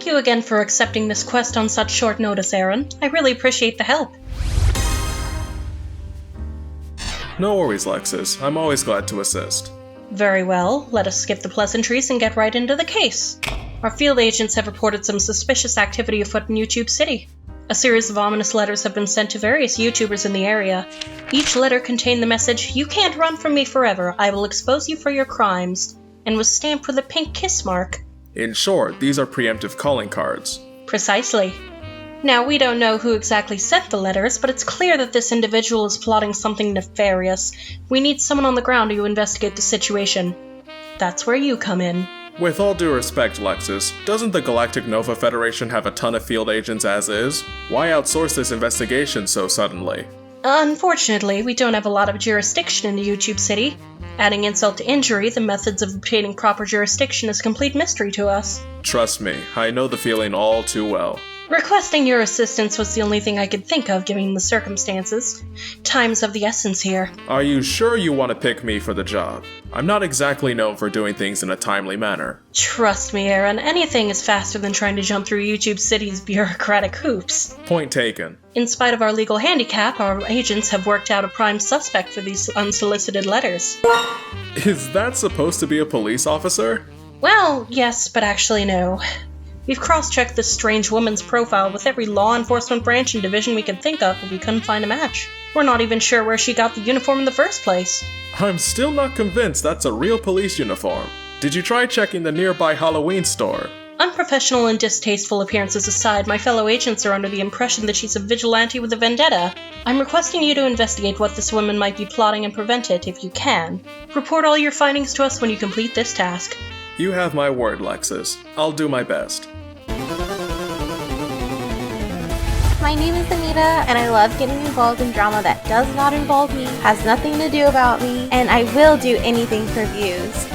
Thank you again for accepting this quest on such short notice, Aaron. I really appreciate the help. No worries, Lexus. I'm always glad to assist. Very well, let us skip the pleasantries and get right into the case. Our field agents have reported some suspicious activity afoot in YouTube City. A series of ominous letters have been sent to various YouTubers in the area. Each letter contained the message, "You can't run from me forever, I will expose you for your crimes," and was stamped with a pink kiss mark. In short, these are preemptive calling cards. Precisely. Now, we don't know who exactly sent the letters, but it's clear that this individual is plotting something nefarious. We need someone on the ground to investigate the situation. That's where you come in. With all due respect, Lexus, doesn't the Galactic Nova Federation have a ton of field agents as is? Why outsource this investigation so suddenly? Unfortunately, we don't have a lot of jurisdiction in YouTube City. Adding insult to injury, the methods of obtaining proper jurisdiction is a complete mystery to us. Trust me, I know the feeling all too well. Requesting your assistance was the only thing I could think of given the circumstances. Time's of the essence here. Are you sure you want to pick me for the job? I'm not exactly known for doing things in a timely manner. Trust me, Aaron, anything is faster than trying to jump through YouTube City's bureaucratic hoops. Point taken. In spite of our legal handicap, our agents have worked out a prime suspect for these unsolicited letters. Is that supposed to be a police officer? Well, yes, but actually no. We've cross-checked this strange woman's profile with every law enforcement branch and division we could think of, but we couldn't find a match. We're not even sure where she got the uniform in the first place. I'm still not convinced that's a real police uniform. Did you try checking the nearby Halloween store? Unprofessional and distasteful appearances aside, my fellow agents are under the impression that she's a vigilante with a vendetta. I'm requesting you to investigate what this woman might be plotting and prevent it, if you can. Report all your findings to us when you complete this task. You have my word, Lexus. I'll do my best. My name is Anita, and I love getting involved in drama that does not involve me, has nothing to do about me, and I will do anything for views.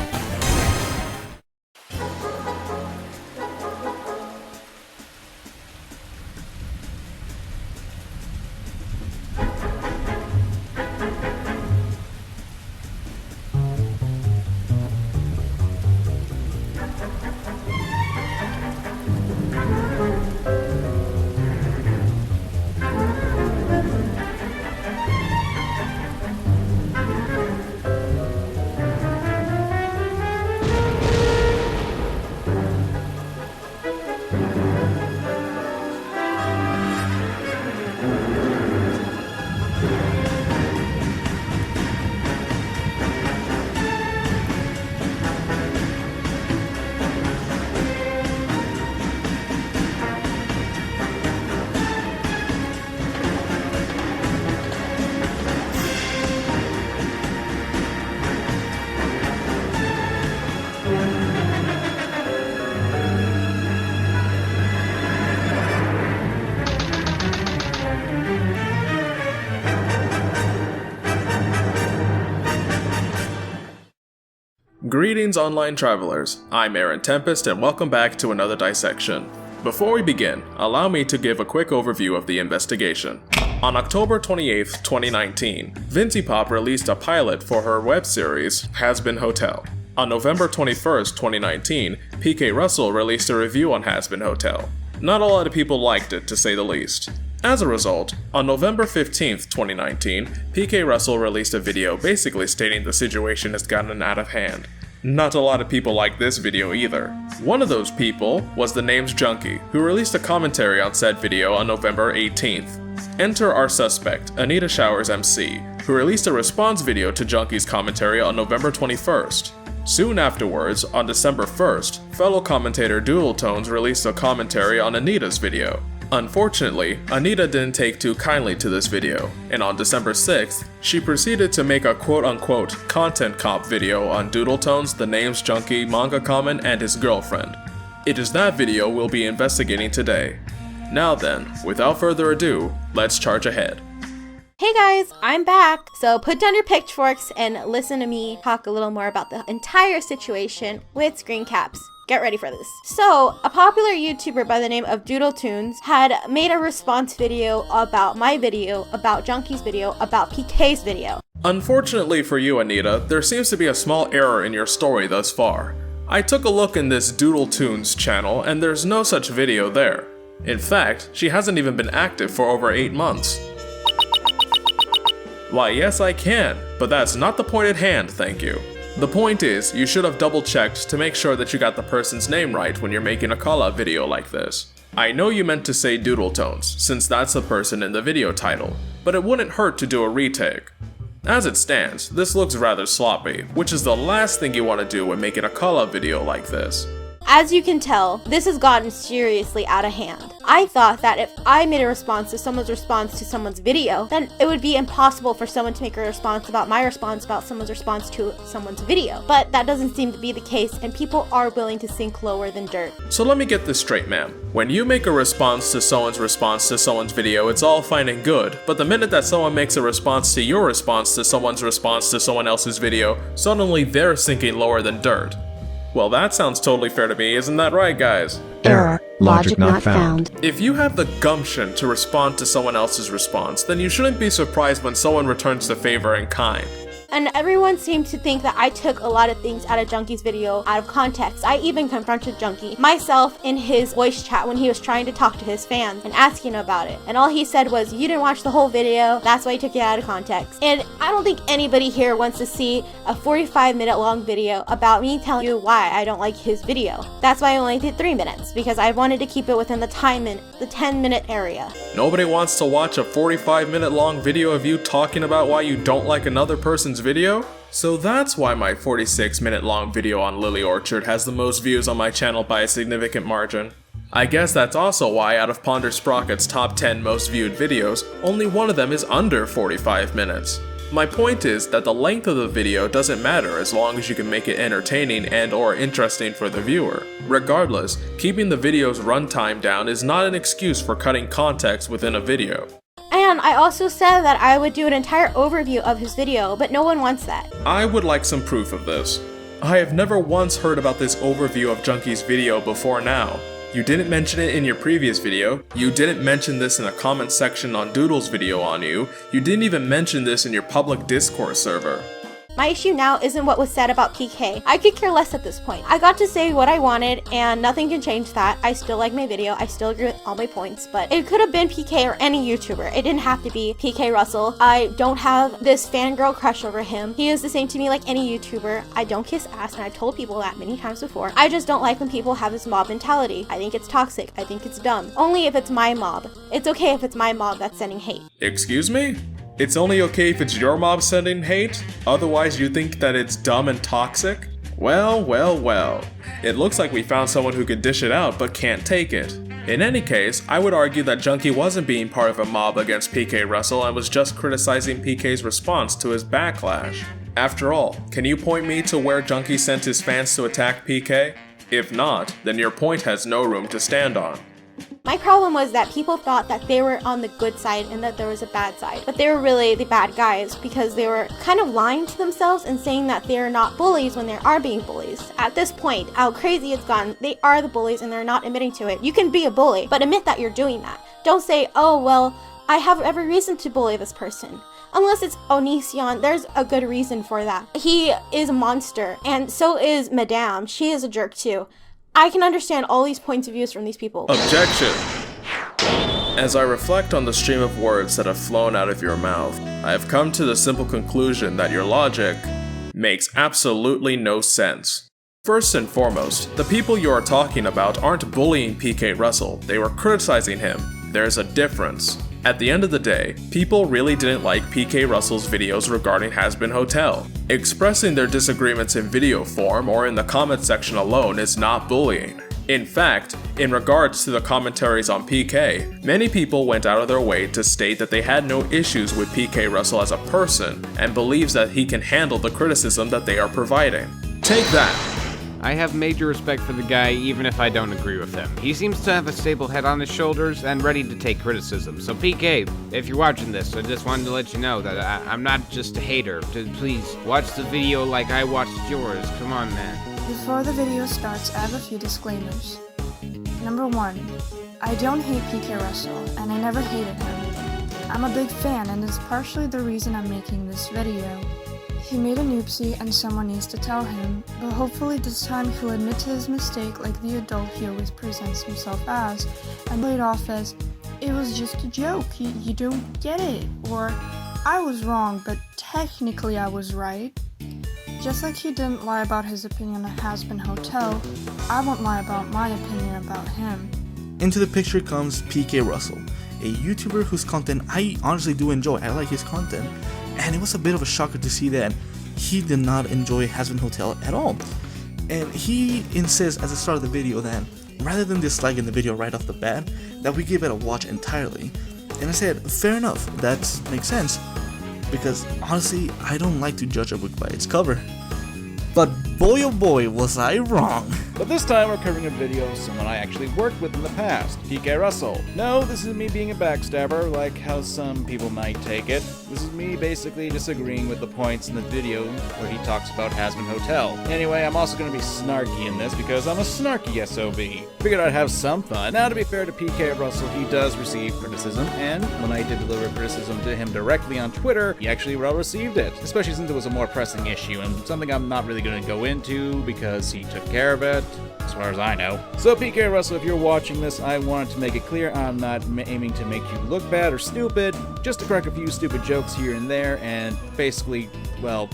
Greetings, online travelers. I'm Aaron Tempest, and welcome back to another dissection. Before we begin, allow me to give a quick overview of the investigation. On October 28, 2019, Vincy Pop released a pilot for her web series, Hazbin Hotel. On November 21, 2019, PK Russell released a review on Hazbin Hotel. Not a lot of people liked it, to say the least. As a result, on November 15, 2019, PK Russell released a video basically stating the situation has gotten out of hand. Not a lot of people like this video either. One of those people was the Names Junkie, who released a commentary on said video on November 18th. Enter our suspect, Anita Showers MC, who released a response video to Junkie's commentary on November 21st. Soon afterwards, on December 1st, fellow commentator Doodle Tones released a commentary on Anita's video. Unfortunately, Anita didn't take too kindly to this video, and on December 6th, she proceeded to make a quote-unquote content cop video on Doodle Tones, the Names Junkie, Manga Common, and his girlfriend. It is that video we'll be investigating today. Now then, without further ado, let's charge ahead. Hey guys, I'm back! So put down your pitchforks and listen to me talk a little more about the entire situation with screen caps. Get ready for this. So, a popular YouTuber by the name of Doodle Tunes had made a response video about my video, about Junkie's video, about PK's video. Unfortunately for you, Anita, there seems to be a small error in your story thus far. I took a look in this Doodle Tunes channel and there's no such video there. In fact, she hasn't even been active for over 8 months. Why, yes I can, but that's not the point at hand, thank you. The point is, you should have double checked to make sure that you got the person's name right when you're making a call-out video like this. I know you meant to say Doodle Tones, since that's the person in the video title, but it wouldn't hurt to do a retake. As it stands, this looks rather sloppy, which is the last thing you want to do when making a call-out video like this. As you can tell, this has gotten seriously out of hand. I thought that if I made a response to someone's response to someone's video, then it would be impossible for someone to make a response about my response about someone's response to someone's video. But that doesn't seem to be the case, and people are willing to sink lower than dirt. So let me get this straight, ma'am. When you make a response to someone's video, it's all fine and good, but the minute that someone makes a response to your response to someone else's video, suddenly they're sinking lower than dirt. Well, that sounds totally fair to me, isn't that right, guys? Error. Logic not found. If you have the gumption to respond to someone else's response, then you shouldn't be surprised when someone returns the favor in kind. And everyone seemed to think that I took a lot of things out of Junkie's video out of context. I even confronted Junkie myself in his voice chat when he was trying to talk to his fans and asking about it. And all he said was, you didn't watch the whole video, that's why he took it out of context. And I don't think anybody here wants to see a 45-minute long video about me telling you why I don't like his video. That's why I only did 3 minutes, because I wanted to keep it within the time in the 10-minute area. Nobody wants to watch a 45-minute long video of you talking about why you don't like another person's video? So that's why my 46-minute long video on Lily Orchard has the most views on my channel by a significant margin. I guess that's also why out of Ponder Sprocket's top 10 most viewed videos, only one of them is under 45 minutes. My point is that the length of the video doesn't matter as long as you can make it entertaining and or interesting for the viewer. Regardless, keeping the video's runtime down is not an excuse for cutting context within a video. And I also said that I would do an entire overview of his video, but no one wants that. I would like some proof of this. I have never once heard about this overview of Junkie's video before now. You didn't mention it in your previous video, you didn't mention this in a comment section on Doodle's video on you didn't even mention this in your public Discord server. My issue now isn't what was said about PK. I could care less at this point. I got to say what I wanted and nothing can change that. I still like my video, I still agree with all my points, but it could have been PK or any YouTuber. It didn't have to be PK Russell. I don't have this fangirl crush over him. He is the same to me like any YouTuber. I don't kiss ass, and I've told people that many times before. I just don't like when people have this mob mentality. I think it's toxic. I think it's dumb. Only if it's my mob. It's okay if it's my mob that's sending hate. Excuse me? It's only okay if it's your mob sending hate? Otherwise you think that it's dumb and toxic? Well, well, well. It looks like we found someone who can dish it out but can't take it. In any case, I would argue that Junkie wasn't being part of a mob against PK Russell and was just criticizing PK's response to his backlash. After all, can you point me to where Junkie sent his fans to attack PK? If not, then your point has no room to stand on. My problem was that people thought that they were on the good side and that there was a bad side, but they were really the bad guys because they were kind of lying to themselves and saying that they're not bullies when they are being bullies. At this point, how crazy it's gone, they are the bullies and they're not admitting to it. You can be a bully, but admit that you're doing that. Don't say, oh, well, I have every reason to bully this person. Unless it's Onision, there's a good reason for that. He is a monster, and so is Madame. She is a jerk too. I can understand all these points of views from these people. Objection! As I reflect on the stream of words that have flown out of your mouth, I have come to the simple conclusion that your logic makes absolutely no sense. First and foremost, the people you are talking about aren't bullying PK Russell, they were criticizing him. There's a difference. At the end of the day, people really didn't like PK Russell's videos regarding Hazbin Hotel. Expressing their disagreements in video form or in the comment section alone is not bullying. In fact, in regards to the commentaries on PK, many people went out of their way to state that they had no issues with PK Russell as a person and believes that he can handle the criticism that they are providing. Take that! I have major respect for the guy even if I don't agree with him. He seems to have a stable head on his shoulders and ready to take criticism. So PK, if you're watching this, I just wanted to let you know that I'm not just a hater. Please, watch the video like I watched yours. Come on, man. Before the video starts, I have a few disclaimers. Number 1, I don't hate PK Russell, and I never hated him. I'm a big fan, and it's partially the reason I'm making this video. He made a noopsie and someone needs to tell him, but hopefully this time he'll admit to his mistake like the adult he always presents himself as, and play it off as, it was just a joke, you don't get it, or I was wrong, but technically I was right. Just like he didn't lie about his opinion on Hazbin Hotel, I won't lie about my opinion about him. Into the picture comes PK Russell, a YouTuber whose content I honestly do enjoy. I like his content, and it was a bit of a shocker to see that he did not enjoy Hazbin Hotel at all. And he insists at the start of the video that rather than disliking the video right off the bat, that we give it a watch entirely. And I said, fair enough, that makes sense, because honestly, I don't like to judge a book by its cover. But boy oh boy was I wrong. But this time we're covering a video of someone I actually worked with in the past, PK Russell. No, this is me being a backstabber, like how some people might take it. This is me basically disagreeing with the points in the video where he talks about Hazbin Hotel. Anyway, I'm also going to be snarky in this because I'm a snarky SOB. Figured I'd have some fun. Now, to be fair to PK Russell, he does receive criticism, and when I did deliver criticism to him directly on Twitter, he actually well received it, especially since it was a more pressing issue and something I'm not really going to go into because he took care of it, as far as I know. So PK Russell, if you're watching this, I wanted to make it clear I'm not aiming to make you look bad or stupid, just to crack a few stupid jokes here and there and basically, well,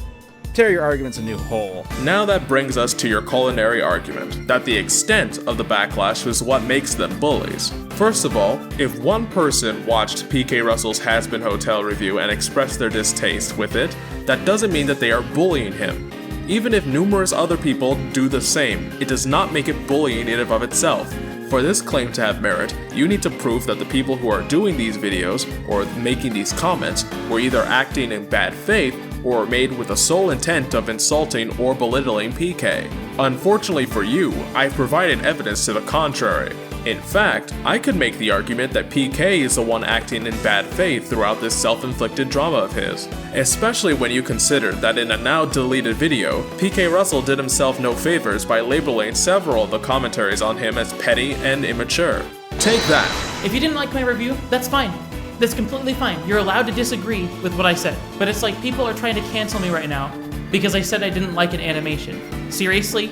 tear your arguments a new hole. Now that brings us to your culinary argument, that the extent of the backlash is what makes them bullies. First of all, if one person watched PK Russell's Hazbin Hotel review and expressed their distaste with it, that doesn't mean that they are bullying him. Even if numerous other people do the same, it does not make it bullying in and of itself. For this claim to have merit, you need to prove that the people who are doing these videos, or making these comments, were either acting in bad faith, or made with the sole intent of insulting or belittling PK. Unfortunately for you, I've provided evidence to the contrary. In fact, I could make the argument that PK is the one acting in bad faith throughout this self-inflicted drama of his. Especially when you consider that in a now deleted video, PK Russell did himself no favors by labeling several of the commentaries on him as petty and immature. Take that! If you didn't like my review, that's fine. That's completely fine. You're allowed to disagree with what I said. But it's like people are trying to cancel me right now because I said I didn't like an animation. Seriously?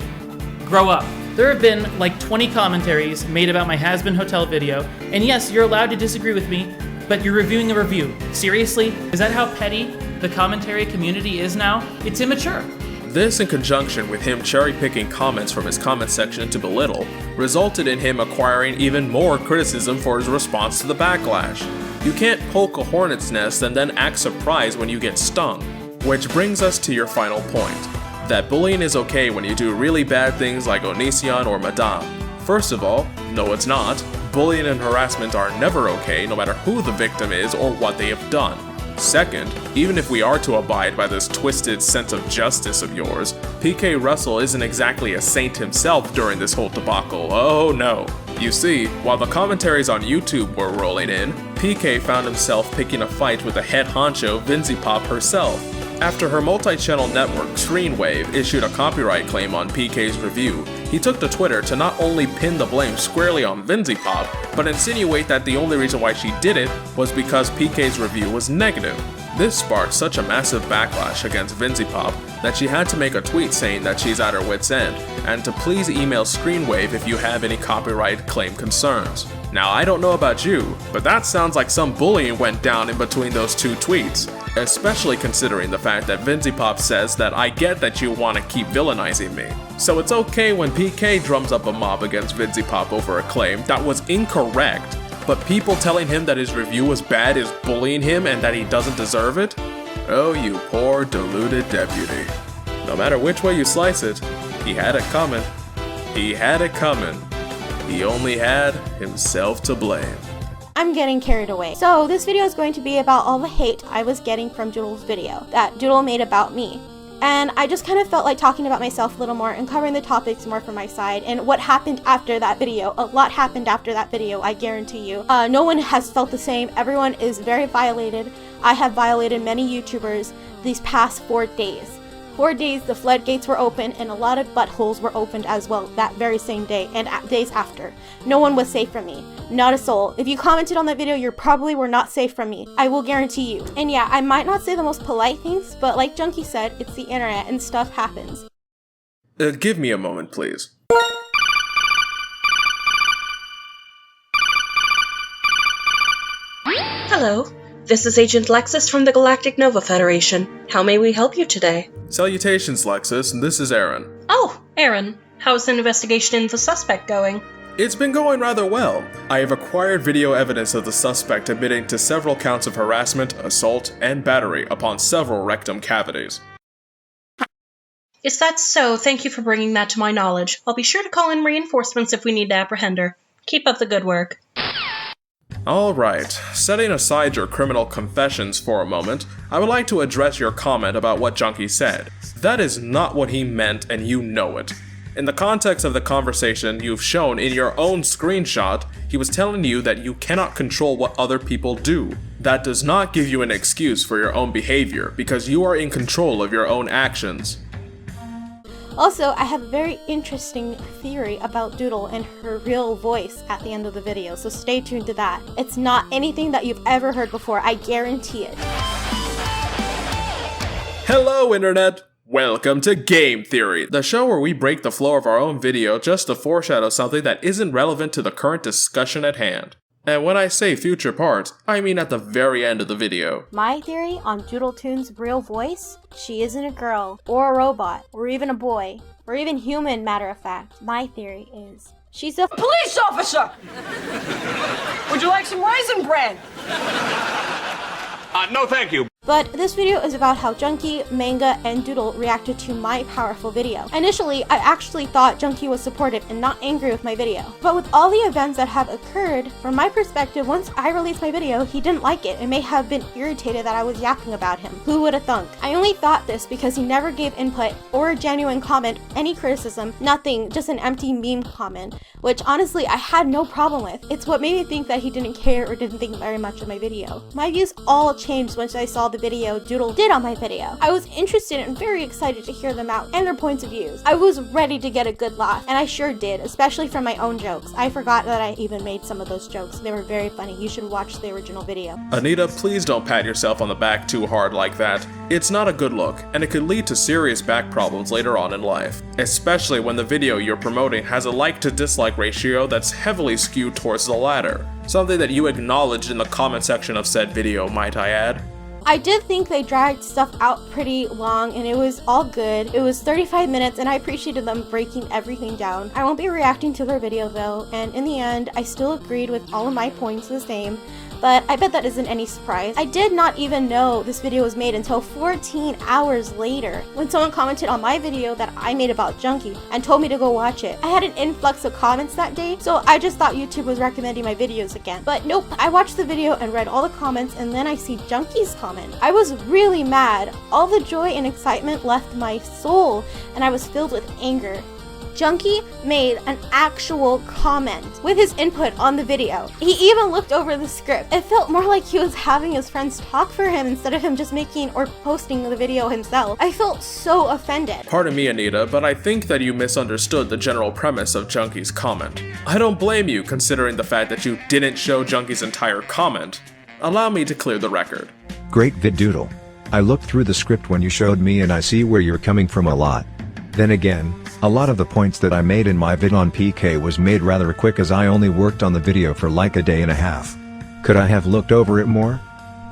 Grow up. There have been like 20 commentaries made about my Hazbin Hotel video, and yes, you're allowed to disagree with me, but you're reviewing a review. Seriously? Is that how petty the commentary community is now? It's immature. This, in conjunction with him cherry-picking comments from his comment section to belittle, resulted in him acquiring even more criticism for his response to the backlash. You can't poke a hornet's nest and then act surprised when you get stung. Which brings us to your final point, that bullying is okay when you do really bad things like Onision or Madame. First of all, no it's not. Bullying and harassment are never okay no matter who the victim is or what they have done. Second, even if we are to abide by this twisted sense of justice of yours, PK Russell isn't exactly a saint himself during this whole debacle, oh no. You see, while the commentaries on YouTube were rolling in, PK found himself picking a fight with the head honcho VinziPop herself. After her multi-channel network, Screenwave, issued a copyright claim on PK's review, he took to Twitter to not only pin the blame squarely on VinziPop, but insinuate that the only reason why she did it was because PK's review was negative. This sparked such a massive backlash against VinziPop that she had to make a tweet saying that she's at her wit's end, and to please email Screenwave if you have any copyright claim concerns. Now, I don't know about you, but that sounds like some bullying went down in between those two tweets, especially considering the fact that VinziPop says that I get that you want to keep villainizing me. So it's okay when PK drums up a mob against VinziPop over a claim that was incorrect, but people telling him that his review was bad is bullying him and that he doesn't deserve it? Oh, you poor deluded deputy. No matter which way you slice it, he had it coming. He had it coming. He only had himself to blame. I'm getting carried away. So this video is going to be about all the hate I was getting from Doodle's video that Doodle made about me. And I just kind of felt like talking about myself a little more and covering the topics more from my side and what happened after that video. A lot happened after that video, I guarantee you. No one has felt the same. Everyone is very violated. I have violated many YouTubers these past 4 days. 4 days the floodgates were open and a lot of buttholes were opened as well that very same day and days after. No one was safe from me. Not a soul. If you commented on that video, you probably were not safe from me. I will guarantee you. And yeah, I might not say the most polite things, but like Junkie said, it's the internet and stuff happens. Give me a moment, please. Hello, this is Agent Lexus from the Galactic Nova Federation. How may we help you today? Salutations, Lexus. This is Aaron. Oh, Aaron. How's the investigation into the suspect going? It's been going rather well. I have acquired video evidence of the suspect admitting to several counts of harassment, assault, and battery upon several rectum cavities. Is that so? Thank you for bringing that to my knowledge. I'll be sure to call in reinforcements if we need to apprehend her. Keep up the good work. Alright, setting aside your criminal confessions for a moment, I would like to address your comment about what Junkie said. That is not what he meant, and you know it. In the context of the conversation you've shown in your own screenshot, he was telling you that you cannot control what other people do. That does not give you an excuse for your own behavior, because you are in control of your own actions. Also, I have a very interesting theory about Doodle and her real voice at the end of the video, so stay tuned to that. It's not anything that you've ever heard before, I guarantee it. Hello, Internet! Welcome to Game Theory, the show where we break the flow of our own video just to foreshadow something that isn't relevant to the current discussion at hand. And when I say future parts, I mean at the very end of the video. My theory on Doodletoon's real voice? She isn't a girl, or a robot, or even a boy, or even human, matter of fact. My theory is she's a police officer! Would you like some Raisin Bran? No thank you. But this video is about how Junkie, Manga, and Doodle reacted to my powerful video. Initially, I actually thought Junkie was supportive and not angry with my video. But with all the events that have occurred, from my perspective, once I released my video, he didn't like it and may have been irritated that I was yapping about him. Who would have thunk? I only thought this because he never gave input or a genuine comment, any criticism, nothing, just an empty meme comment, which honestly I had no problem with. It's what made me think that he didn't care or didn't think very much of my video. My views all changed once I saw the video Doodle did on my video. I was interested and very excited to hear them out and their points of views. I was ready to get a good laugh, and I sure did, especially from my own jokes. I forgot that I even made some of those jokes. They were very funny. You should watch the original video. Anita, please don't pat yourself on the back too hard like that. It's not a good look, and it could lead to serious back problems later on in life, especially when the video you're promoting has a like to dislike ratio that's heavily skewed towards the latter. Something that you acknowledged in the comment section of said video, might I add. I did think they dragged stuff out pretty long and it was all good. It was 35 minutes and I appreciated them breaking everything down. I won't be reacting to their video though, and in the end, I still agreed with all of my points the same. But I bet that isn't any surprise. I did not even know this video was made until 14 hours later, when someone commented on my video that I made about Junkie and told me to go watch it. I had an influx of comments that day, so I just thought YouTube was recommending my videos again. But nope, I watched the video and read all the comments, and then I see Junkie's comment. I was really mad. All the joy and excitement left my soul, and I was filled with anger. Junkie made an actual comment with his input on the video. He even looked over the script. It felt more like he was having his friends talk for him instead of him just making or posting the video himself. I felt so offended. Pardon me, Anita, but I think that you misunderstood the general premise of Junkie's comment. I don't blame you considering the fact that you didn't show Junkie's entire comment. Allow me to clear the record. Great vid Doodle. I looked through the script when you showed me and I see where you're coming from a lot. Then again, a lot of the points that I made in my vid on PK was made rather quick as I only worked on the video for like a day and a half. Could I have looked over it more?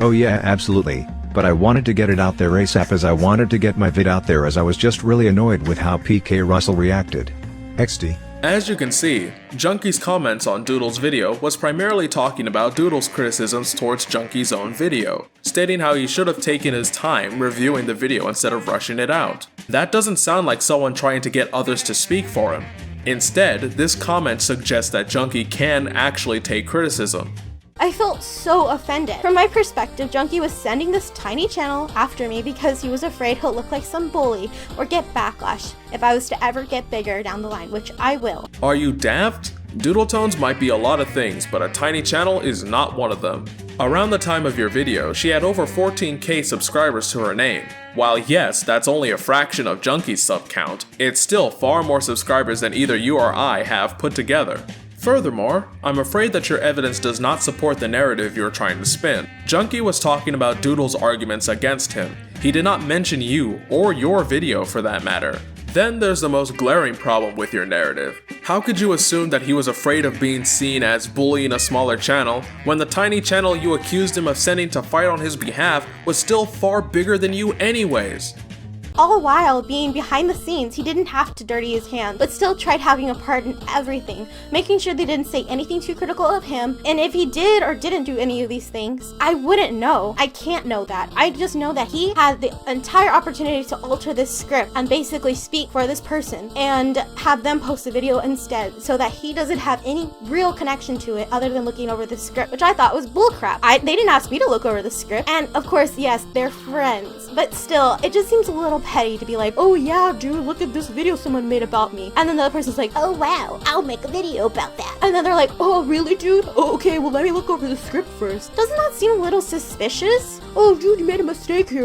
Oh yeah, absolutely, but I wanted to get it out there ASAP as I wanted to get my vid out there as I was just really annoyed with how PK Russell reacted. XD. As you can see, Junkie's comments on Doodle's video was primarily talking about Doodle's criticisms towards Junkie's own video, stating how he should have taken his time reviewing the video instead of rushing it out. That doesn't sound like someone trying to get others to speak for him. Instead, this comment suggests that Junkie can actually take criticism. I felt so offended. From my perspective, Junkie was sending this tiny channel after me because he was afraid he'll look like some bully or get backlash if I was to ever get bigger down the line, which I will. Are you daft? Doodletones might be a lot of things, but a tiny channel is not one of them. Around the time of your video, she had over 14k subscribers to her name. While yes, that's only a fraction of Junkie's sub count, it's still far more subscribers than either you or I have put together. Furthermore, I'm afraid that your evidence does not support the narrative you're trying to spin. Junkie was talking about Doodle's arguments against him. He did not mention you, or your video for that matter. Then there's the most glaring problem with your narrative. How could you assume that he was afraid of being seen as bullying a smaller channel, when the tiny channel you accused him of sending to fight on his behalf was still far bigger than you anyways? All while being behind the scenes, he didn't have to dirty his hands, but still tried having a part in everything, making sure they didn't say anything too critical of him. And if he did or didn't do any of these things, I wouldn't know. I can't know that. I just know that he had the entire opportunity to alter this script and basically speak for this person and have them post a video instead, so that he doesn't have any real connection to it other than looking over the script, which I thought was bullcrap. They didn't ask me to look over the script, and of course, yes, they're friends, but still, it just seems a little petty to be like, oh yeah, dude, look at this video someone made about me. And then the other person's like, oh wow, I'll make a video about that. And then they're like, oh really, dude? Oh, okay, well let me look over the script first. Doesn't that seem a little suspicious? Oh dude, you made a mistake here.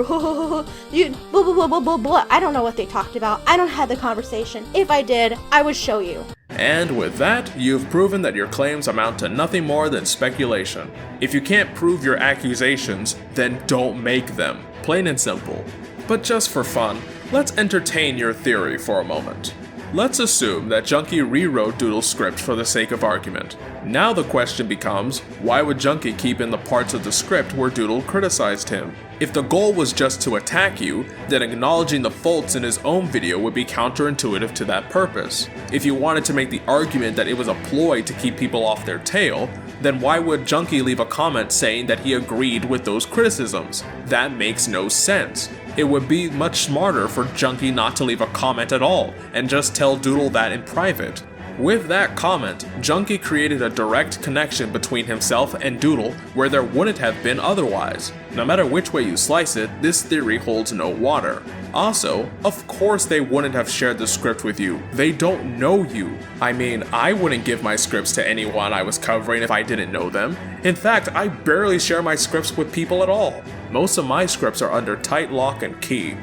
You blah blah blah blah blah blah. I don't know what they talked about. I don't have the conversation. If I did, I would show you. And with that, you've proven that your claims amount to nothing more than speculation. If you can't prove your accusations, then don't make them. Plain and simple. But just for fun, let's entertain your theory for a moment. Let's assume that Junkie rewrote Doodle's script for the sake of argument. Now the question becomes, why would Junkie keep in the parts of the script where Doodle criticized him? If the goal was just to attack you, then acknowledging the faults in his own video would be counterintuitive to that purpose. If you wanted to make the argument that it was a ploy to keep people off their tail, then why would Junkie leave a comment saying that he agreed with those criticisms? That makes no sense. It would be much smarter for Junkie not to leave a comment at all, and just tell Doodle that in private. With that comment, Junkie created a direct connection between himself and Doodle where there wouldn't have been otherwise. No matter which way you slice it, this theory holds no water. Also, of course they wouldn't have shared the script with you. They don't know you. I mean, I wouldn't give my scripts to anyone I was covering if I didn't know them. In fact, I barely share my scripts with people at all. Most of my scripts are under tight lock and key.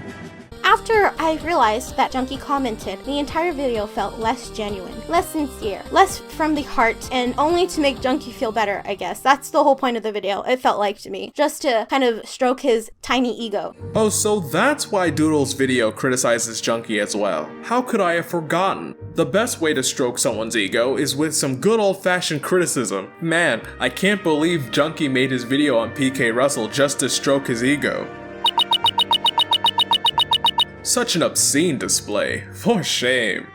After I realized that Junkie commented, the entire video felt less genuine, less sincere, less from the heart, and only to make Junkie feel better, I guess. That's the whole point of the video, it felt like to me. Just to kind of stroke his tiny ego. Oh, so that's why Doodle's video criticizes Junkie as well. How could I have forgotten? The best way to stroke someone's ego is with some good old-fashioned criticism. Man, I can't believe Junkie made his video on PK Russell just to stroke his ego. Such an obscene display. For shame.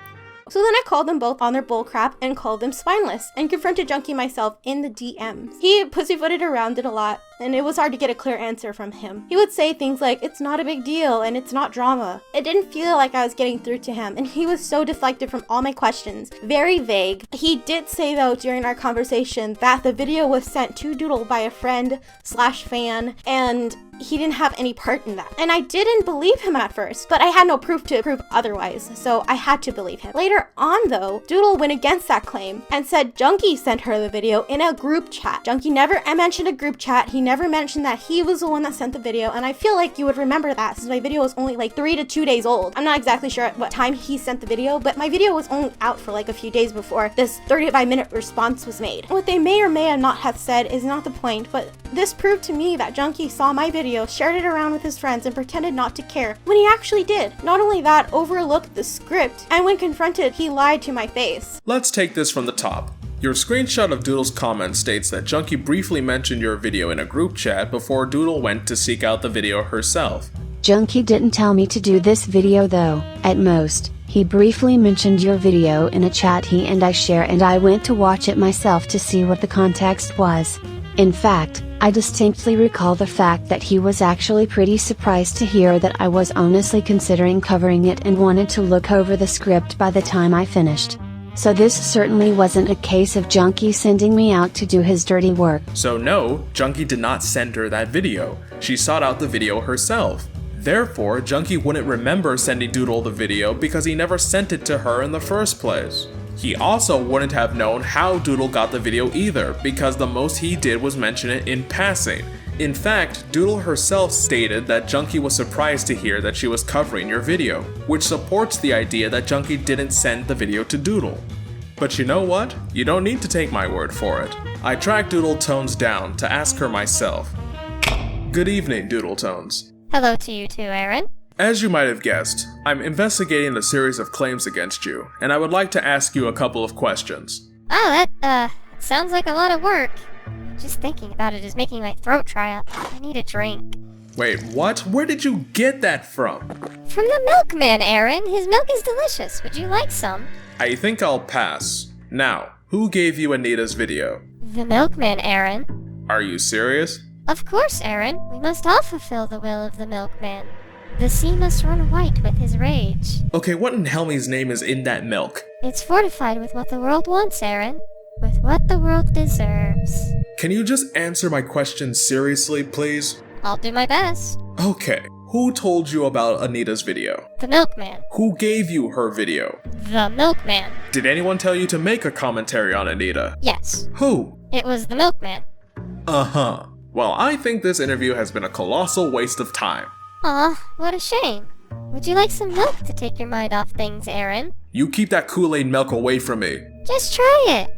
So then I called them both on their bullcrap and called them spineless and confronted Junkie myself in the DMs. He pussyfooted around it a lot and it was hard to get a clear answer from him. He would say things like, it's not a big deal and it's not drama. It didn't feel like I was getting through to him and he was so deflected from all my questions. Very vague. He did say though during our conversation that the video was sent to Doodle by a friend/fan and he didn't have any part in that. And I didn't believe him at first, but I had no proof to prove otherwise, so I had to believe him. Later on though, Doodle went against that claim and said Junkie sent her the video in a group chat. Junkie never mentioned a group chat, he never mentioned that he was the one that sent the video, and I feel like you would remember that since my video was only like 3 to 2 days old. I'm not exactly sure at what time he sent the video, but my video was only out for like a few days before this 35-minute response was made. What they may or may not have said is not the point, but this proved to me that Junkie saw my video, shared it around with his friends, and pretended not to care when he actually did. Not only that, overlooked the script, and when confronted, he lied to my face. Let's take this from the top. Your screenshot of Doodle's comment states that Junkie briefly mentioned your video in a group chat before Doodle went to seek out the video herself. Junkie didn't tell me to do this video though. At most, he briefly mentioned your video in a chat he and I share, and I went to watch it myself to see what the context was. In fact, I distinctly recall the fact that he was actually pretty surprised to hear that I was honestly considering covering it and wanted to look over the script by the time I finished. So this certainly wasn't a case of Junkie sending me out to do his dirty work. So no, Junkie did not send her that video. She sought out the video herself. Therefore, Junkie wouldn't remember sending Doodle the video because he never sent it to her in the first place. He also wouldn't have known how Doodle got the video either, because the most he did was mention it in passing. In fact, Doodle herself stated that Junkie was surprised to hear that she was covering your video, which supports the idea that Junkie didn't send the video to Doodle. But you know what? You don't need to take my word for it. I tracked Doodle Tones down to ask her myself. Good evening, Doodle Tones. Hello to you too, Aaron. As you might have guessed, I'm investigating a series of claims against you, and I would like to ask you a couple of questions. Oh, that, sounds like a lot of work. Just thinking about it is making my throat dry up. I need a drink. Wait, what? Where did you get that from? From the milkman, Aaron. His milk is delicious. Would you like some? I think I'll pass. Now, who gave you Anita's video? The milkman, Aaron. Are you serious? Of course, Aaron. We must all fulfill the will of the milkman. The sea must run white with his rage. Okay, what in Helmy's name is in that milk? It's fortified with what the world wants, Aaron. With what the world deserves. Can you just answer my question seriously, please? I'll do my best. Okay, who told you about Anita's video? The milkman. Who gave you her video? The milkman. Did anyone tell you to make a commentary on Anita? Yes. Who? It was the milkman. Uh-huh. Well, I think this interview has been a colossal waste of time. Aw, what a shame. Would you like some milk to take your mind off things, Aaron? You keep that Kool-Aid milk away from me. Just try it.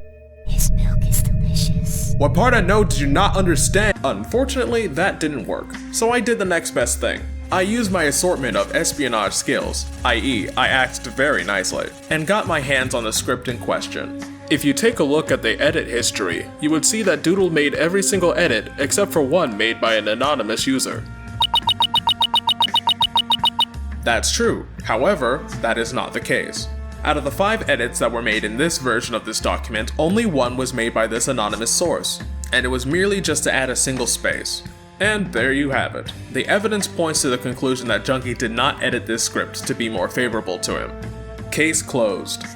His milk is delicious. What part I know did you not understand? Unfortunately, that didn't work, so I did the next best thing. I used my assortment of espionage skills, i.e., I acted very nicely, and got my hands on the script in question. If you take a look at the edit history, you would see that Doodle made every single edit except for one made by an anonymous user. That's true, however, that is not the case. Out of the 5 edits that were made in this version of this document, only one was made by this anonymous source, and it was merely just to add a single space. And there you have it. The evidence points to the conclusion that Junkie did not edit this script to be more favorable to him. Case closed.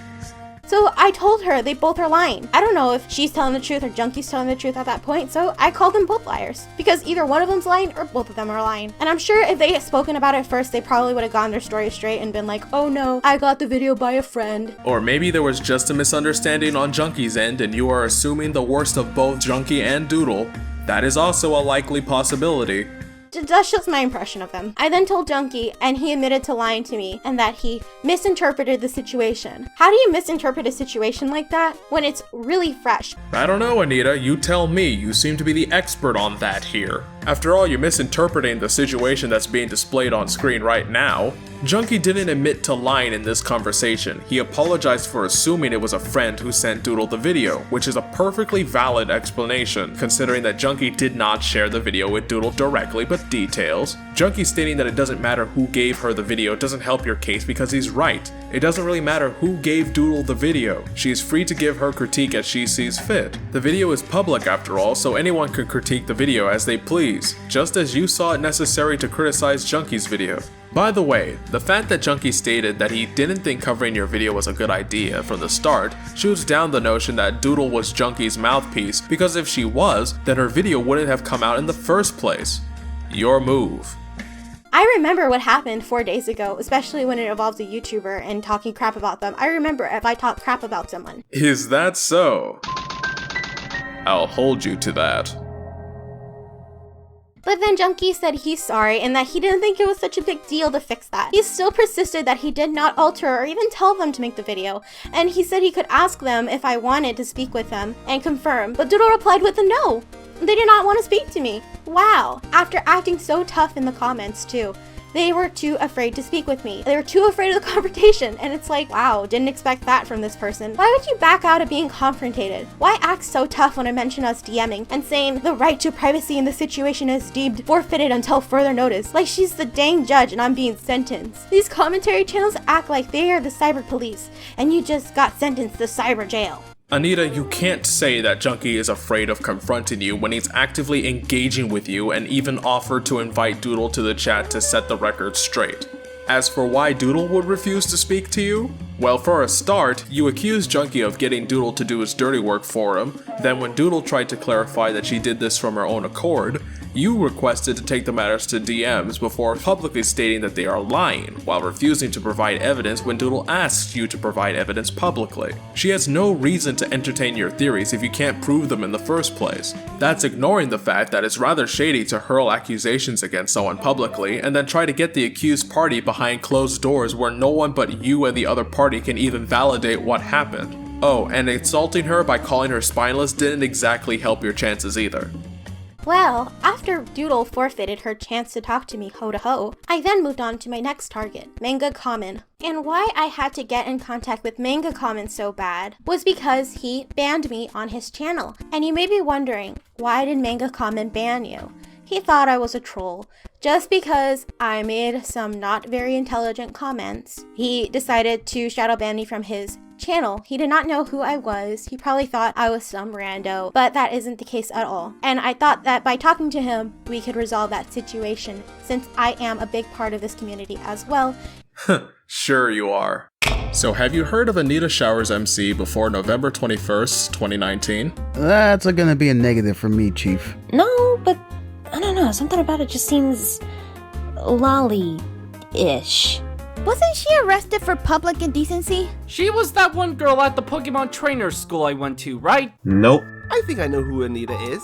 So I told her they both are lying. I don't know if she's telling the truth or Junkie's telling the truth at that point, so I called them both liars. Because either one of them's lying or both of them are lying. And I'm sure if they had spoken about it first, they probably would have gotten their story straight and been like, oh no, I got the video by a friend. Or maybe there was just a misunderstanding on Junkie's end and you are assuming the worst of both Junkie and Doodle. That is also a likely possibility. That's just my impression of them. I then told Junkie, and he admitted to lying to me, and that he misinterpreted the situation. How do you misinterpret a situation like that when it's really fresh? I don't know, Anita, you tell me. You seem to be the expert on that here. After all, you're misinterpreting the situation that's being displayed on screen right now. Junkie didn't admit to lying in this conversation. He apologized for assuming it was a friend who sent Doodle the video, which is a perfectly valid explanation, considering that Junkie did not share the video with Doodle directly, but details. Junkie stating that it doesn't matter who gave her the video doesn't help your case because he's right. It doesn't really matter who gave Doodle the video. She is free to give her critique as she sees fit. The video is public after all, so anyone can critique the video as they please, just as you saw it necessary to criticize Junkie's video. By the way, the fact that Junkie stated that he didn't think covering your video was a good idea from the start shoots down the notion that Doodle was Junkie's mouthpiece, because if she was, then her video wouldn't have come out in the first place. Your move. I remember what happened 4 days ago, especially when it involves a YouTuber and talking crap about them. I remember if I talk crap about someone. Is that so? I'll hold you to that. But then Junkie said he's sorry and that he didn't think it was such a big deal to fix that. He still persisted that he did not alter or even tell them to make the video, and he said he could ask them if I wanted to speak with them and confirm, but Doodle replied with a no. They did not want to speak to me. Wow. After acting so tough in the comments too. They were too afraid to speak with me. They were too afraid of the confrontation. And it's like, wow, didn't expect that from this person. Why would you back out of being confronted? Why act so tough when I mention us DMing and saying the right to privacy in the situation is deemed forfeited until further notice? Like she's the dang judge and I'm being sentenced. These commentary channels act like they are the cyber police and you just got sentenced to cyber jail. Anita, you can't say that Junkie is afraid of confronting you when he's actively engaging with you and even offered to invite Doodle to the chat to set the record straight. As for why Doodle would refuse to speak to you, well, for a start, you accused Junkie of getting Doodle to do his dirty work for him. Then when Doodle tried to clarify that she did this from her own accord, You requested to take the matters to DMs before publicly stating that they are lying, while refusing to provide evidence when Doodle asked you to provide evidence publicly. She has no reason to entertain your theories if you can't prove them in the first place. That's ignoring the fact that it's rather shady to hurl accusations against someone publicly and then try to get the accused party behind closed doors where no one but you and the other party can even validate what happened. Oh, and insulting her by calling her spineless didn't exactly help your chances either. Well, after Doodle forfeited her chance to talk to me ho-to-ho, I then moved on to my next target, Manga Common. And why I had to get in contact with Manga Common so bad was because he banned me on his channel. And you may be wondering, why did Manga Common ban you? He thought I was a troll. Just because I made some not very intelligent comments, he decided to shadow ban me from his channel. He did not know who I was. He probably thought I was some rando, but that isn't the case at all. And I thought that by talking to him, we could resolve that situation, since I am a big part of this community as well. Sure you are. So have you heard of Anita Showers MC before November 21st, 2019? That's gonna be a negative for me, Chief. No, but I don't know, something about it just seems lolly-ish. Wasn't she arrested for public indecency? She was that one girl at the Pokemon trainer school I went to, right? Nope. I think I know who Anita is.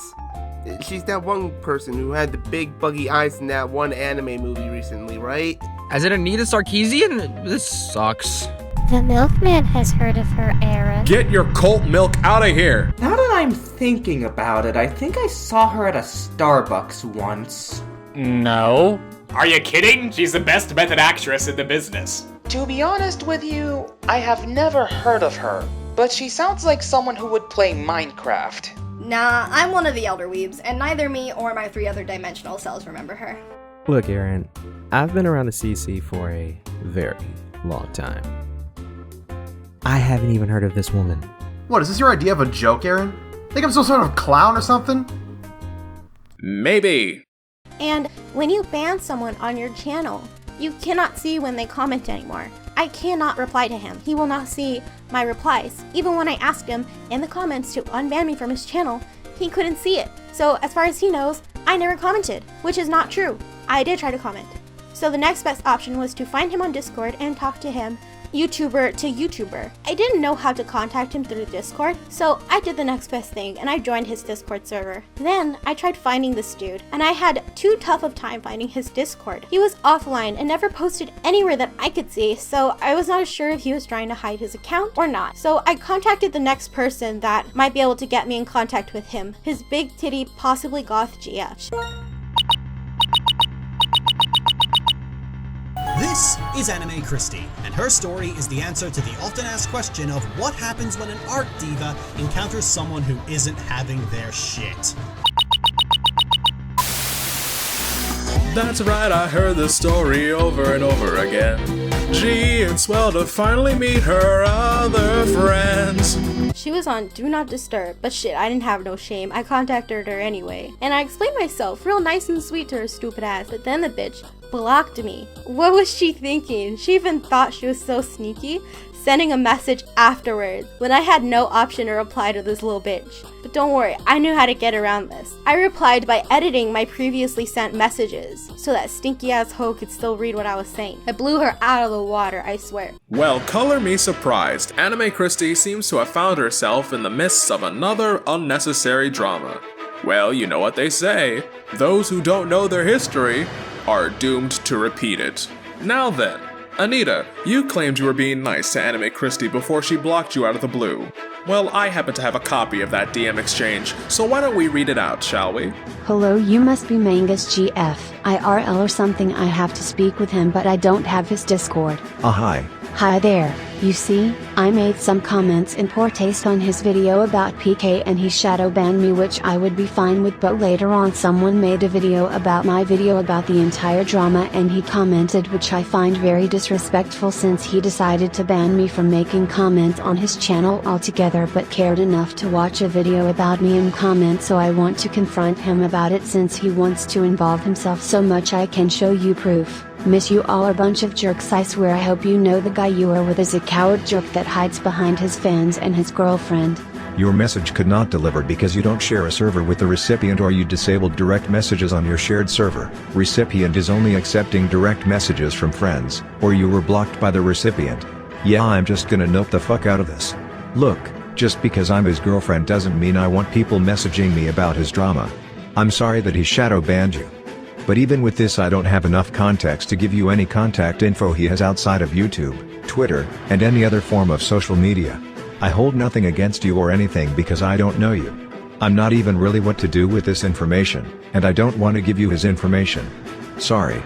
She's that one person who had the big buggy eyes in that one anime movie recently, right? As in Anita Sarkeesian? This sucks. The milkman has heard of her, Aaron. Get your cult milk out of here! Now that I'm thinking about it, I think I saw her at a Starbucks once. No. Are you kidding? She's the best method actress in the business. To be honest with you, I have never heard of her, but she sounds like someone who would play Minecraft. Nah, I'm one of the Elder Weebs, and neither me or my 3 other dimensional selves remember her. Look, Aaron, I've been around the CC for a very long time. I haven't even heard of this woman. What, is this your idea of a joke, Aaron? Think I'm some sort of clown or something? Maybe. And when you ban someone on your channel, you cannot see when they comment anymore. I cannot reply to him. He will not see my replies. Even when I asked him in the comments to unban me from his channel, he couldn't see it. So as far as he knows, I never commented, which is not true. I did try to comment. So the next best option was to find him on Discord and talk to him YouTuber to YouTuber. I didn't know how to contact him through Discord, so I did the next best thing and I joined his Discord server. Then I tried finding this dude, and I had too tough of time finding his Discord. He was offline and never posted anywhere that I could see, so I was not sure if he was trying to hide his account or not. So I contacted the next person that might be able to get me in contact with him, his big titty, possibly goth GF. This is Anime Christie, and her story is the answer to the often asked question of what happens when an art diva encounters someone who isn't having their shit. That's right, I heard this story over and over again. Gee, it's swell to finally meet her other friends. She was on Do Not Disturb, but shit, I didn't have no shame. I contacted her anyway. And I explained myself real nice and sweet to her stupid ass, but then the bitch blocked me. What was she thinking? She even thought she was so sneaky, sending a message afterwards when I had no option to reply to this little bitch. But don't worry, I knew how to get around this. I replied by editing my previously sent messages so that stinky ass hoe could still read what I was saying. I blew her out of the water, I swear. Well, color me surprised. Anime Christie seems to have found herself in the midst of another unnecessary drama. Well, you know what they say. Those who don't know their history are doomed to repeat it. Now then, Anita, you claimed you were being nice to Anime Christie before she blocked you out of the blue. Well, I happen to have a copy of that DM exchange, so why don't we read it out, shall we? Hello, you must be Mangas GF. IRL or something. I have to speak with him, but I don't have his Discord. Hi. Hi there. You see, I made some comments in poor taste on his video about PK and he shadow banned me, which I would be fine with, but later on someone made a video about my video about the entire drama and he commented, which I find very disrespectful since he decided to ban me from making comments on his channel altogether, but cared enough to watch a video about me and comment, so I want to confront him about it since he wants to involve himself so much. I can show you proof. Miss you all a bunch of jerks, I swear. I hope you know the guy you are with is a coward jerk that hides behind his fans and his girlfriend. Your message could not deliver because you don't share a server with the recipient or you disabled direct messages on your shared server. Recipient is only accepting direct messages from friends, or you were blocked by the recipient. Yeah, I'm just gonna note the fuck out of this. Look, just because I'm his girlfriend doesn't mean I want people messaging me about his drama. I'm sorry that he shadow banned you. But even with this, I don't have enough context to give you any contact info he has outside of YouTube, Twitter, and any other form of social media. I hold nothing against you or anything because I don't know you. I'm not even really what to do with this information, and I don't want to give you his information. Sorry.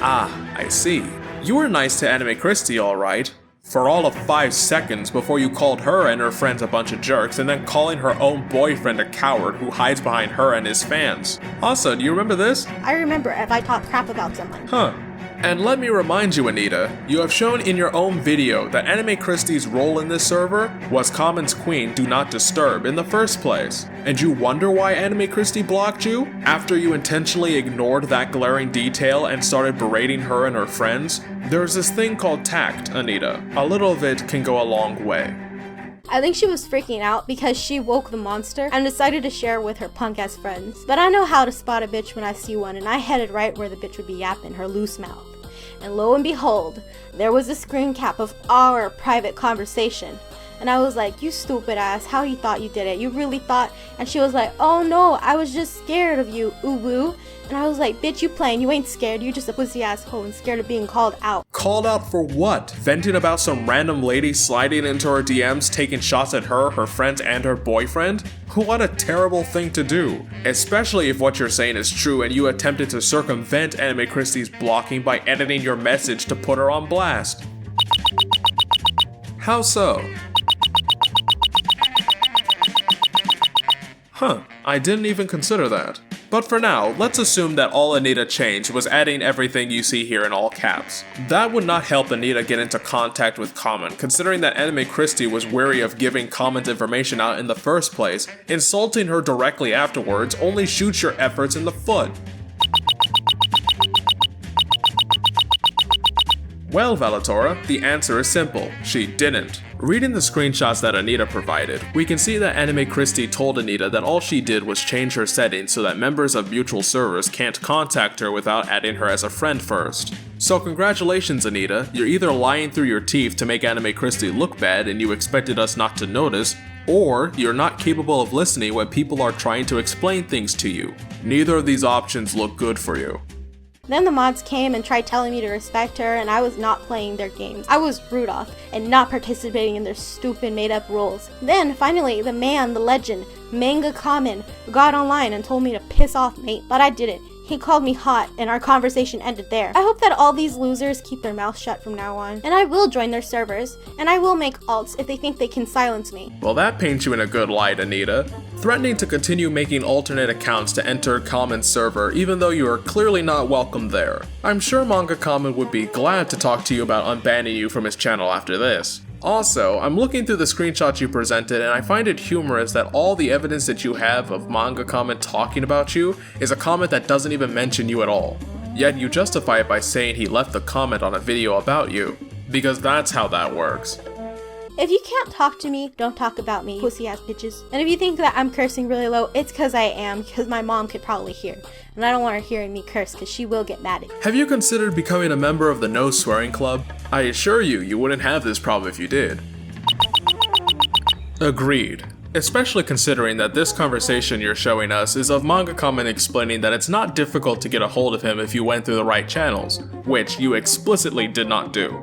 Ah, I see. You were nice to Anime Christie, alright. For all of 5 seconds before you called her and her friends a bunch of jerks, and then calling her own boyfriend a coward who hides behind her and his fans. Asa, do you remember this? I remember if I talk crap about someone. Huh. And let me remind you, Anita, you have shown in your own video that Anime Christie's role in this server was Common's Queen Do Not Disturb in the first place. And you wonder why Anime Christie blocked you? After you intentionally ignored that glaring detail and started berating her and her friends? There's this thing called tact, Anita. A little of it can go a long way. I think she was freaking out because she woke the monster and decided to share with her punk-ass friends. But I know how to spot a bitch when I see one, and I headed right where the bitch would be yapping her loose mouth. And lo and behold, there was a screen cap of our private conversation. And I was like, you stupid ass, how you thought you did it? You really thought? And she was like, oh no, I was just scared of you, uwu. And I was like, bitch, you playing, you ain't scared, you just a pussy asshole and scared of being called out. Called out for what? Venting about some random lady sliding into her DMs, taking shots at her, her friends, and her boyfriend? What a terrible thing to do. Especially if what you're saying is true and you attempted to circumvent Anime Christie's blocking by editing your message to put her on blast. How so? Huh, I didn't even consider that. But for now, let's assume that all Anita changed was adding everything you see here in all caps. That would not help Anita get into contact with Common, considering that Anime Christie was wary of giving Common's information out in the first place. Insulting her directly afterwards only shoots your efforts in the foot. Well, Valatora, the answer is simple. She didn't. Reading the screenshots that Anita provided, we can see that Anime Christie told Anita that all she did was change her settings so that members of mutual servers can't contact her without adding her as a friend first. So congratulations, Anita, you're either lying through your teeth to make Anime Christie look bad and you expected us not to notice, or you're not capable of listening when people are trying to explain things to you. Neither of these options look good for you. Then the mods came and tried telling me to respect her, and I was not playing their games. I was Rudolph and not participating in their stupid made-up rules. Then, finally, the man, the legend, Manga Common, got online and told me to piss off, mate, but I didn't. He called me hot, and our conversation ended there. I hope that all these losers keep their mouths shut from now on, and I will join their servers, and I will make alts if they think they can silence me. Well, that paints you in a good light, Anita. Threatening to continue making alternate accounts to enter Common's server even though you are clearly not welcome there. I'm sure Manga Common would be glad to talk to you about unbanning you from his channel after this. Also, I'm looking through the screenshots you presented and I find it humorous that all the evidence that you have of Manga Common talking about you is a comment that doesn't even mention you at all. Yet you justify it by saying he left the comment on a video about you. Because that's how that works. If you can't talk to me, don't talk about me, pussy ass bitches. And if you think that I'm cursing really low, it's because I am, because my mom could probably hear. And I don't want her hearing me curse, because she will get mad at me. Have you considered becoming a member of the No Swearing Club? I assure you, you wouldn't have this problem if you did. Agreed. Especially considering that this conversation you're showing us is of Manga Common explaining that it's not difficult to get a hold of him if you went through the right channels, which you explicitly did not do.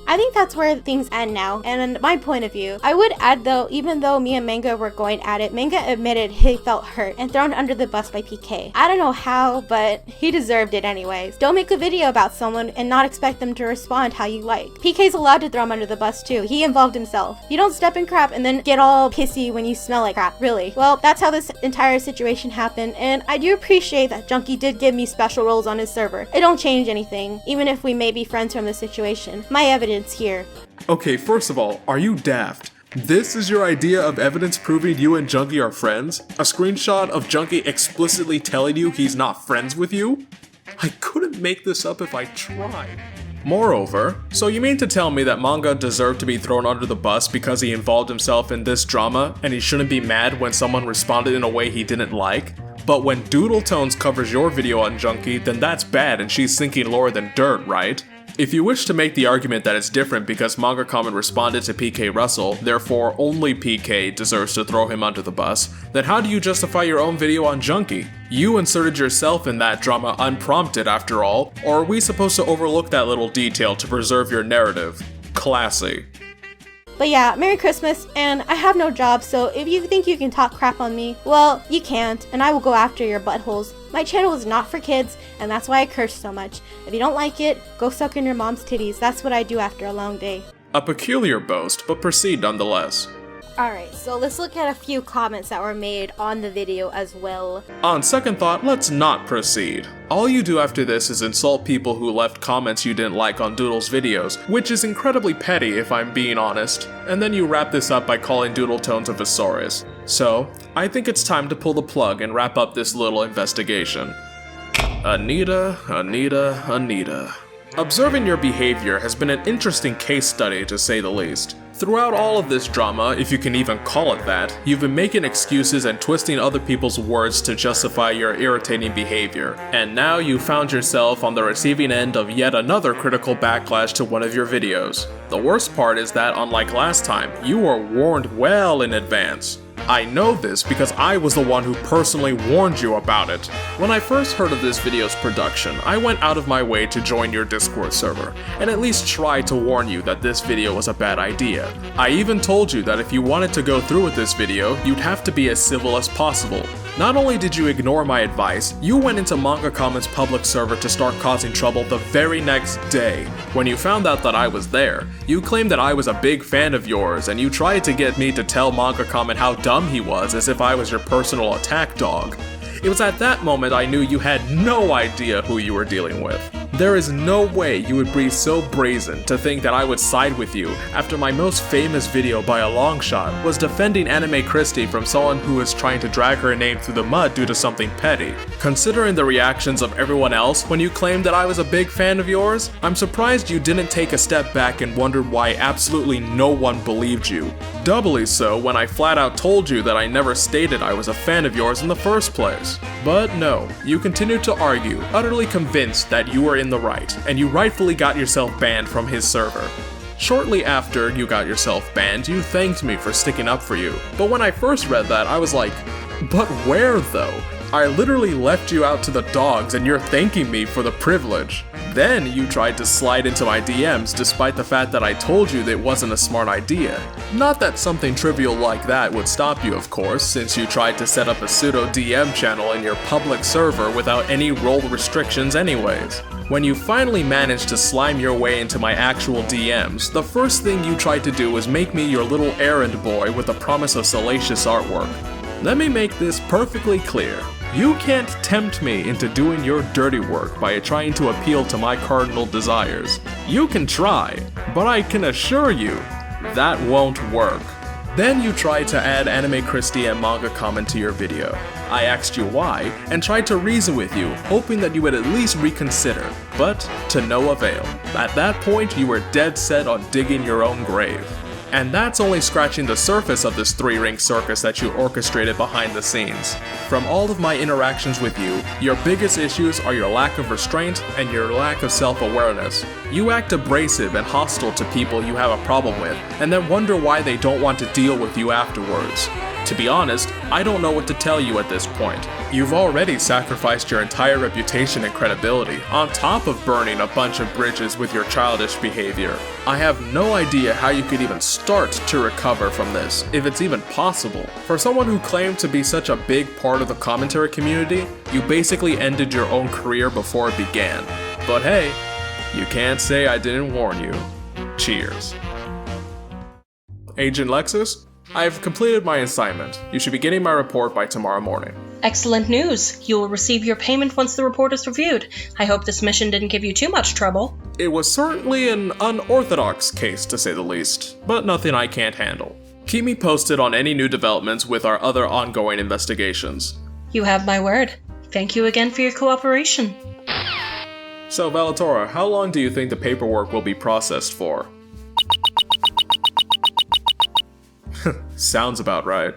I think that's where things end now, and in my point of view. I would add though, even though me and Manga were going at it, Manga admitted he felt hurt and thrown under the bus by PK. I don't know how, but he deserved it anyways. Don't make a video about someone and not expect them to respond how you like. PK's allowed to throw him under the bus too. He involved himself. You don't step in crap and then get all pissy when you smell like crap, really. Well, that's how this entire situation happened, and I do appreciate that Junkie did give me special roles on his server. It don't change anything, even if we may be friends from the situation. My evidence here. Okay, first of all, are you daft? This is your idea of evidence proving you and Junkie are friends? A screenshot of Junkie explicitly telling you he's not friends with you? I couldn't make this up if I tried. Moreover, so you mean to tell me that manga deserved to be thrown under the bus because he involved himself in this drama and he shouldn't be mad when someone responded in a way he didn't like? But when Doodle Tones covers your video on Junkie, then that's bad and she's sinking lower than dirt, right? If you wish to make the argument that it's different because Manga Comment responded to PK Russell, therefore only PK deserves to throw him under the bus, then how do you justify your own video on Junkie? You inserted yourself in that drama unprompted after all, or are we supposed to overlook that little detail to preserve your narrative? Classy. But yeah, Merry Christmas, and I have no job, so if you think you can talk crap on me, well, you can't, and I will go after your buttholes. My channel is not for kids, and that's why I curse so much. If you don't like it, go suck in your mom's titties. That's what I do after a long day. A peculiar boast, but proceed nonetheless. Alright, so let's look at a few comments that were made on the video as well. On second thought, let's not proceed. All you do after this is insult people who left comments you didn't like on Doodle's videos, which is incredibly petty if I'm being honest, and then you wrap this up by calling Doodle Tones a thesaurus. So, I think it's time to pull the plug and wrap up this little investigation. Anita. Observing your behavior has been an interesting case study to say the least. Throughout all of this drama, if you can even call it that, you've been making excuses and twisting other people's words to justify your irritating behavior. And now you found yourself on the receiving end of yet another critical backlash to one of your videos. The worst part is that, unlike last time, you were warned well in advance. I know this because I was the one who personally warned you about it. When I first heard of this video's production, I went out of my way to join your Discord server, and at least try to warn you that this video was a bad idea. I even told you that if you wanted to go through with this video, you'd have to be as civil as possible. Not only did you ignore my advice, you went into Manga Comment's public server to start causing trouble the very next day. When you found out that I was there, you claimed that I was a big fan of yours, and you tried to get me to tell Manga Comment how dumb he was as if I was your personal attack dog. It was at that moment I knew you had no idea who you were dealing with. There is no way you would be so brazen to think that I would side with you after my most famous video by a long shot was defending Anime Christie from someone who was trying to drag her name through the mud due to something petty. Considering the reactions of everyone else when you claimed that I was a big fan of yours, I'm surprised you didn't take a step back and wondered why absolutely no one believed you. Doubly so when I flat out told you that I never stated I was a fan of yours in the first place. But no, you continued to argue, utterly convinced that you were in the right, and you rightfully got yourself banned from his server. Shortly after you got yourself banned, you thanked me for sticking up for you. But when I first read that, I was like, but where though? I literally left you out to the dogs and you're thanking me for the privilege. Then you tried to slide into my DMs despite the fact that I told you that it wasn't a smart idea. Not that something trivial like that would stop you, of course, since you tried to set up a pseudo DM channel in your public server without any role restrictions anyways. When you finally managed to slime your way into my actual DMs, the first thing you tried to do was make me your little errand boy with the promise of salacious artwork. Let me make this perfectly clear. You can't tempt me into doing your dirty work by trying to appeal to my cardinal desires. You can try, but I can assure you, that won't work. Then you tried to add Anime Christie and Manga Comment to your video. I asked you why, and tried to reason with you, hoping that you would at least reconsider, but to no avail. At that point, you were dead set on digging your own grave. And that's only scratching the surface of this three-ring circus that you orchestrated behind the scenes. From all of my interactions with you, your biggest issues are your lack of restraint and your lack of self-awareness. You act abrasive and hostile to people you have a problem with, and then wonder why they don't want to deal with you afterwards. To be honest, I don't know what to tell you at this point. You've already sacrificed your entire reputation and credibility, on top of burning a bunch of bridges with your childish behavior. I have no idea how you could even start to recover from this, if it's even possible. For someone who claimed to be such a big part of the commentary community, you basically ended your own career before it began. But hey, you can't say I didn't warn you. Cheers. Agent Lexus? I've completed my assignment. You should be getting my report by tomorrow morning. Excellent news. You will receive your payment once the report is reviewed. I hope this mission didn't give you too much trouble. It was certainly an unorthodox case, to say the least, but nothing I can't handle. Keep me posted on any new developments with our other ongoing investigations. You have my word. Thank you again for your cooperation. So Valatora, how long do you think the paperwork will be processed for? Sounds about right.